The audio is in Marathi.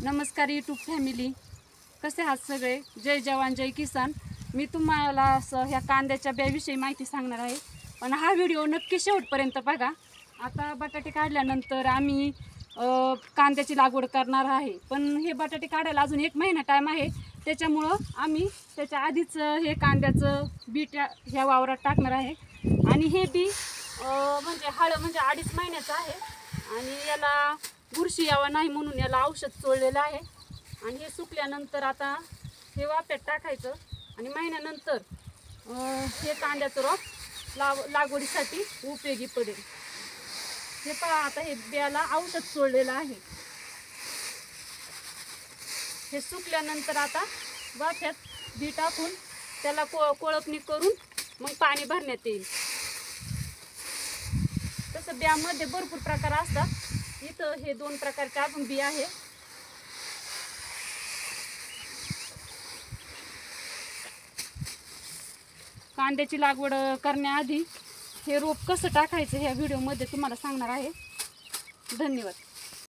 नमस्कार यूट्यूब फॅमिली, कसे आहात सगळे? जय जवान जय किसान. मी तुम्हाला ह्या कांद्याच्या बियाविषयी माहिती सांगणार आहे, पण हा व्हिडिओ नक्की शेवटपर्यंत बघा. आता बटाटे काढल्यानंतर आम्ही कांद्याची लागवड करणार आहे, पण हे बटाटे काढायला अजून 1 महिना टाईम आहे. त्याच्यामुळं आम्ही त्याच्या आधीच हे कांद्याचं बी ह्या वावरात टाकणार आहे. आणि हे बी म्हणजे म्हणजे 2.5 महिन्याचं आहे आणि याला बुरशी यावं नाही म्हणून याला औषध चोळलेलं आहे. आणि हे सुकल्यानंतर आता हे वाफ्यात टाकायचं आणि महिन्यानंतर हे कांद्याचं रोप लागवडीसाठी उपयोगी पडेल. हे पहा, आता हे बियाला औषध चोळलेलं आहे. हे सुकल्यानंतर आता वाफ्यात बी टाकून त्याला कोळपणी करून मग पाणी भरण्यात येईल. तसं बियामध्ये भरपूर प्रकार असतात. इथं हे 2 प्रकारचे अजून बी आहे. कांद्याची लागवड करण्याआधी हे रोप कसं टाकायचं ह्या व्हिडिओमध्ये तुम्हाला सांगणार आहे. धन्यवाद.